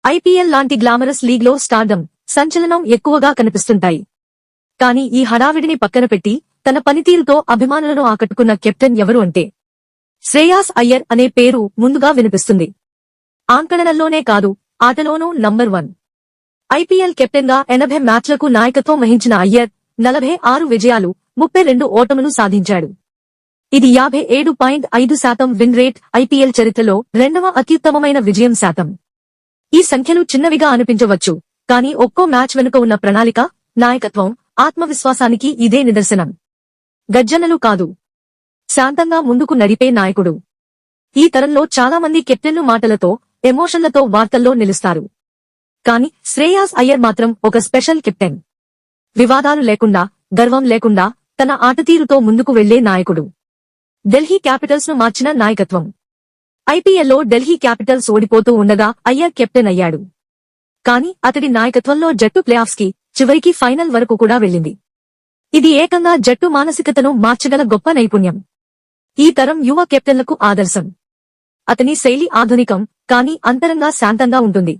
IPL లాంటి glamorous లీగ్లో stardom, సంచలనం ఎక్కువగా కనిపిస్తుంటాయి. కానీ ఈ హడావిడిని పక్కన పెట్టి తన పనితీరుతో అభిమానులను ఆకట్టుకున్న కెప్టెన్ ఎవరు అంటే శ్రేయాస్ అయ్యర్ అనే పేరు ముందుగా వినిపిస్తుంది. ఆంకడనల్లోనే కాదు, ఆటలోనూ నంబర్ 1. ఐపీఎల్ కెప్టెన్ గా 80 మ్యాచ్లకు నాయకత్వం వహించిన అయ్యర్ 46 విజయాలు, 32 ఓటములు సాధించాడు. ఇది 57.5% విన్ రేట్, ఐపీఎల్ చరిత్రలో రెండవ అత్యుత్తమమైన విజయం శాతం. ఈ సంఖ్యలు చిన్నవిగా అనిపించవచ్చు, కానీ ఒక్కో మ్యాచ్ వెనుక ఉన్న ప్రణాళిక, నాయకత్వం, ఆత్మవిశ్వాసానికి ఇదే నిదర్శనం. గర్జనలు కాదు, శాంతంగా ముందుకు నడిపే నాయకుడు. ఈ తరంలో చాలా మంది కెప్టెన్లు మాటలతో, ఎమోషన్లతో వార్తల్లో నిలుస్తారు. కానీ శ్రేయాస్ అయ్యర్ మాత్రం ఒక స్పెషల్ కెప్టెన్. వివాదాలు లేకుండా, గర్వం లేకుండా తన ఆటతీరుతో ముందుకు వెళ్లే నాయకుడు. ఢిల్లీ క్యాపిటల్స్ ను మార్చిన నాయకత్వం. ఐపీఎల్లో ఢిల్లీ క్యాపిటల్స్ ఓడిపోతూ ఉండగా అయ్యర్ కెప్టెన్ అయ్యాడు. కానీ అతడి నాయకత్వంలో జట్టు ప్లేఆఫ్స్ కి, చివరికి ఫైనల్ వరకు కూడా వెళ్ళింది. ఇది ఏకంగా జట్టు మానసికతను మార్చగల గొప్ప నైపుణ్యం. ఈ తరం యువ కెప్టెన్లకు ఆదర్శం. అతని శైలి ఆధునికం, కానీ అంతరంగా శాంతంగా ఉంటుంది.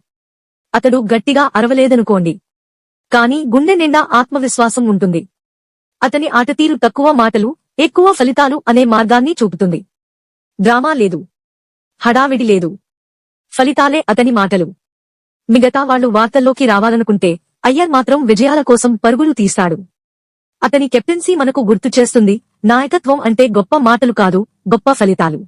అతడు గట్టిగా అరవలేదనుకోండి, కానీ గుండె నిండా ఆత్మవిశ్వాసం ఉంటుంది. అతని ఆటతీరు తక్కువ మాటలు, ఎక్కువ ఫలితాలు అనే మార్గాన్ని చూపుతుంది. డ్రామా లేదు, హడావిడి లేదు, ఫలితాలే అతని మాటలు. మిగతా వాళ్లు వార్తల్లోకి రావాలనుకుంటే అయ్యర్ మాత్రం విజయాల కోసం పరుగులు తీస్తాడు. అతని కెప్టెన్సీ మనకు గుర్తు చేస్తుంది, నాయకత్వం అంటే గొప్ప మాటలు కాదు, గొప్ప ఫలితాలు.